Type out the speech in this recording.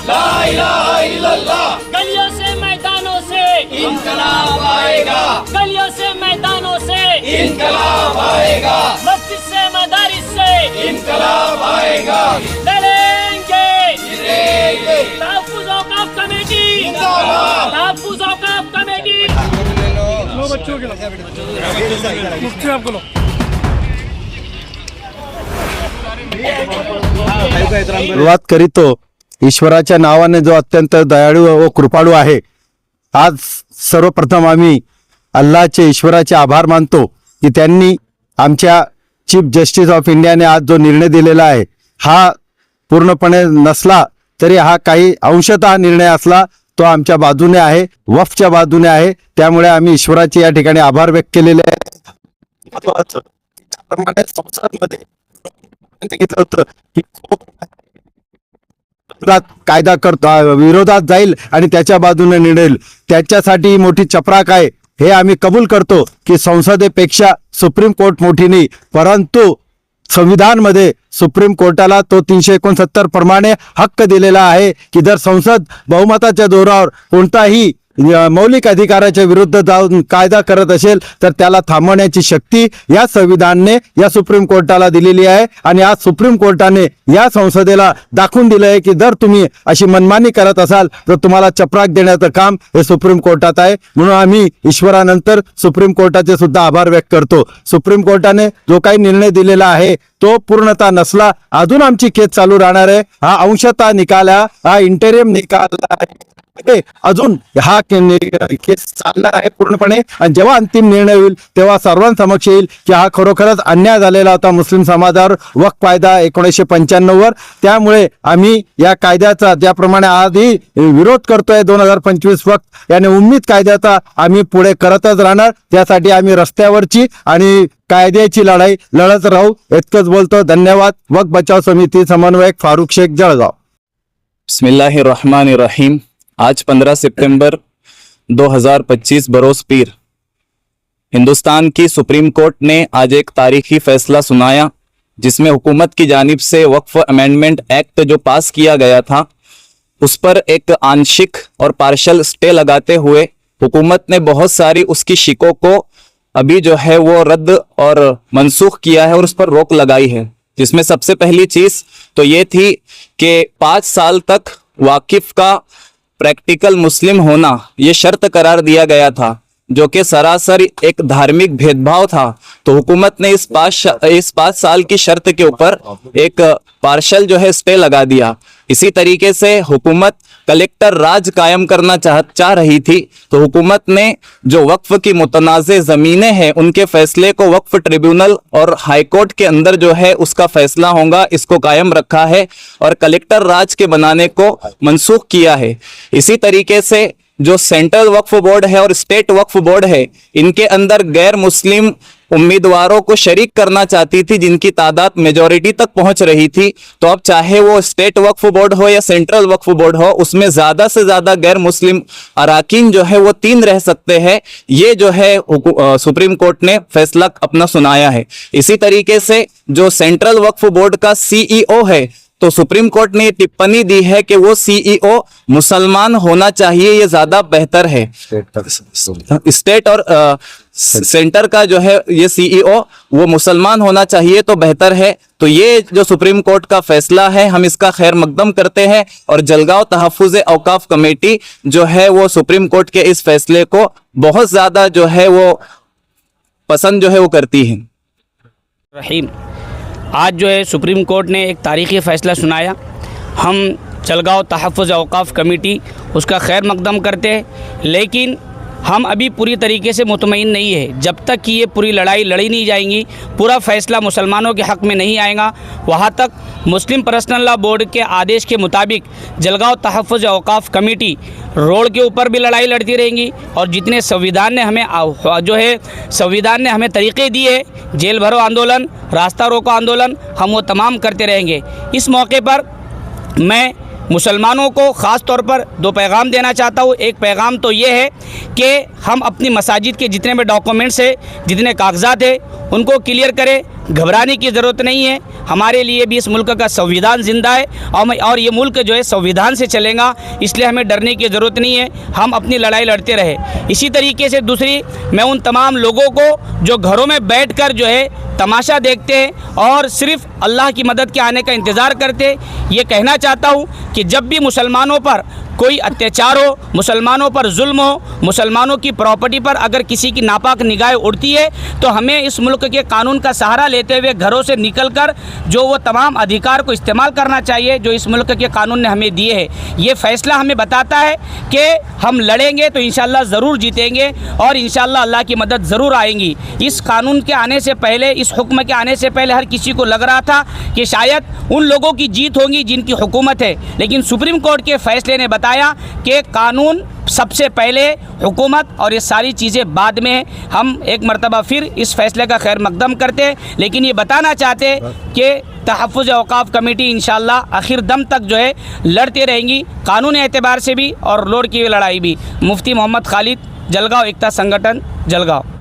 ला इलाहा इल्लल्लाह। गलियों से मैदानों से इनकलाब आएगा, गलियों से मैदानों से इनकलाब आएगा, मस्जिद से मदारिस से इनकलाब आएगा। लड़ेंगे। गिरेंगे। तहफ़्फ़ुज़ औक़ाफ़ कमेटी जिंदाबाद। तहफ़्फ़ुज़ औक़ाफ़ कमेटी। सुरुवात करीतो ईश्वराच्या नावाने जो अत्यंत दयाळू व कृपाळू आहे। आज सर्वप्रथम आम्ही अल्लाहचे ईश्वराचे आभार मानतो की त्यांनी आमच्या चीफ जस्टिस ऑफ इंडियाने आज जो निर्णय दिलेला आहे हा पूर्णपणे नसला तरी हा काही अंशतः निर्णय असला तो आमच्या बाजूने आहे, वफच्या बाजूने आहे। त्यामुळे आम्ही ईश्वराचे या ठिकाणी आभार व्यक्त केलेले आहेत। कायदा करतो विरोधात जाईल आणि त्याच्या बाजूने निडेल त्याच्यासाठी मोठी चपराक आहे हे आम्ही कबूल करतो की संसदेपेक्षा सुप्रीम कोर्ट मोठी नाही, परंतु संविधान मध्ये सुप्रीम कोर्टाला तो 369 प्रमाणे हक्क दिलेला आहे की जर संसद बहुमताच्या जोरावर कोणताही मौलिक अधिकाराच्या विरुद्ध जाऊन कायदा करत असेल तर त्याला थांबवण्याची शक्ती या संविधानाने या सुप्रीम कोर्टाला दिलेली आहे। आणि आज सुप्रीम कोर्टाने या संसदेला दाखवून दिलं आहे की जर तुम्ही अशी मनमानी करत असाल तर तुम्हाला चपराक देण्याचं काम हे सुप्रीम कोर्टात आहे। म्हणून आम्ही ईश्वरानंतर सुप्रीम कोर्टाचे सुद्धा आभार व्यक्त करतो। सुप्रीम कोर्टाने जो काही निर्णय दिलेला आहे तो पूर्णतः नसला, अजून आमची केस चालू राहणार आहे। हा अंशतः निकाल हा इंटेरियम निकाल आहे, अजून हा केस चालणार आहे पूर्णपणे। आणि जेव्हा अंतिम निर्णय होईल तेव्हा सर्वांसमक्ष येईल की हा खरोखरच अन्याय झालेला होता मुस्लिम समाजावर वक्फ कायदा 1995 वर। त्यामुळे आम्ही या कायद्याचा ज्याप्रमाणे आधी विरोध करतोय 2025 वक्फ याने उम्मीद कायद्याचा आम्ही पुढे करतच राहणार। त्यासाठी आम्ही रस्त्यावरची आणि कायद्याची लढाई लढत राहू इतकंच बोलतो। धन्यवाद। वक्फ बचाव समिती समन्वयक फारूक शेख जळगाव। बिस्मिल्लाहिर्रहमानिर्रहीम। आज 15 सितंबर 2025 बरोज पीर हिंदुस्तान की सुप्रीम कोर्ट ने आज एक तारीखी फैसला सुनाया जिसमें हुकूमत की जानिब से वक्फ अमेंडमेंट एक्ट जो पास किया गया था उस पर एक आंशिक और पार्शल स्टे लगाते हुए हुकूमत ने बहुत सारी उसकी शिकों को अभी जो है वो रद्द और मनसूख किया है और उस पर रोक लगाई है। जिसमें सबसे पहली चीज तो ये थी कि 5 साल तक वाकिफ का प्रैक्टिकल मुस्लिम होना ये शर्त करार दिया गया था जो कि सरासर एक धार्मिक भेदभाव था। तो हुकूमत ने इस 5 साल की शर्त के ऊपर एक पार्शल जो है स्टे लगा दिया। इसी तरीके से हुकूमत कलेक्टर राज कायम करना चाह रही थी। तो हुकूमत ने जो वक्फ की मुतनाज़े ज़मीनें हैं उनके फैसले को वक्फ ट्रिब्यूनल और हाई कोर्ट के अंदर जो है उसका फैसला होगा इसको कायम रखा है और कलेक्टर राज के बनाने को मनसूख किया है। इसी तरीके से जो सेंट्रल वक्फ बोर्ड है और स्टेट वक्फ बोर्ड है इनके अंदर गैर मुस्लिम उम्मीदवारों को शरीक करना चाहती थी जिनकी तादाद मेजॉरिटी तक पहुंच रही थी। तो अब चाहे वो स्टेट वक्फ बोर्ड हो या सेंट्रल वक्फ बोर्ड हो उसमें ज्यादा से ज्यादा गैर मुस्लिम अराकीन जो है वो 3 रह सकते हैं। ये जो है सुप्रीम कोर्ट ने फैसला अपना सुनाया है। इसी तरीके से जो सेंट्रल वक्फ बोर्ड का सीईओ है तो सुप्रीम कोर्ट ने टिप्पणी दी है कि वो सीईओ मुसलमान होना चाहिए, ये ज्यादा बेहतर है। स्टेट और सेंटर का जो है ये सीईओ वो मुसलमान होना चाहिए तो बेहतर है। तो ये जो सुप्रीम कोर्ट का फैसला है हम इसका खैर मकदम करते हैं और जलगांव तहफ़्फ़ुज़ औक़ाफ़ कमेटी जो है वो सुप्रीम कोर्ट के इस फैसले को बहुत ज्यादा जो है वो पसंद जो है वो करती है। रहीम, आज जो है सुप्रीम कोर्ट ने एक तारीख़ी फ़ैसला सुनाया। हम जलगांव तहफ़्फ़ुज़ औक़ाफ़ कमेटी उसका खैर मकदम करते हैं, लेकिन हम अभी पूरी तरीके से मुतमईन नहीं है। जब तक कि ये पूरी लड़ाई लड़ी नहीं जाएंगी, पूरा फ़ैसला मुसलमानों के हक़ में नहीं आएगा, वहाँ तक मुस्लिम पर्सनल लॉ बोर्ड के आदेश के मुताबिक जलगांव तहफ़्फ़ुज़ औक़ाफ़ कमेटी रोड के ऊपर भी लड़ाई लड़ती रहेंगी और जितने संविधान ने हमें तरीक़े दिए, जेल भरो आंदोलन, रास्ता रोको आंदोलन, हम वो तमाम करते रहेंगे। इस मौके पर मैं मुसलमानों को ख़ास तौर पर 2 पैगाम देना चाहता हूँ। एक पैगाम तो ये है कि हम अपनी मसाजिद के जितने भी डॉक्यूमेंट्स हैं, जितने कागजात हैं, उनको क्लियर करें। घबराने की ज़रूरत नहीं है। हमारे लिए भी इस मुल्क का संविधान ज़िंदा है और ये मुल्क जो है संविधान से चलेगा, इसलिए हमें डरने की ज़रूरत नहीं है। हम अपनी लड़ाई लड़ते रहे। इसी तरीके से दूसरी, मैं उन तमाम लोगों को जो घरों में बैठकर जो है तमाशा देखते हैं और सिर्फ अल्लाह की मदद के आने का इंतज़ार करते, ये कहना चाहता हूँ कि जब भी मुसलमानों पर कोई अत्याचार हो, मुसलमानों पर जुल्म हो, मुसलमानों की प्रॉपर्टी पर अगर किसी की नापाक निगाहें उड़ती है, तो हमें इस मुल्क के कानून का सहारा लेते हुए घरों से निकलकर जो वो तमाम अधिकार को इस्तेमाल करना चाहिए जो इस मुल्क के कानून ने हमें दिए हैं। ये फ़ैसला हमें बताता है कि हम लड़ेंगे तो इंशाअल्लाह ज़रूर जीतेंगे और इंशाअल्लाह अल्लाह की मदद ज़रूर आएगी। इस कानून के आने से पहले, इस हुक्म के आने से पहले हर किसी को लग रहा था कि शायद उन लोगों की जीत होगी जिनकी हुकूमत है, लेकिन सुप्रीम कोर्ट के फैसले ने बताया कि कानून सबसे पहले, हुकूमत और ये सारी चीज़ें बाद में। हम एक मरतबा फिर इस फैसले का खैर मकदम करते, लेकिन ये बताना चाहते कि तहफ़्फ़ुज़ औक़ाफ़ कमेटी इंशाअल्लाह आखिर दम तक जो है लड़ते रहेंगी, कानूनी एतबार से भी और लोड की लड़ाई भी। मुफ्ती मोहम्मद खालिद, जलगांव एकता संगठन, जलगांव।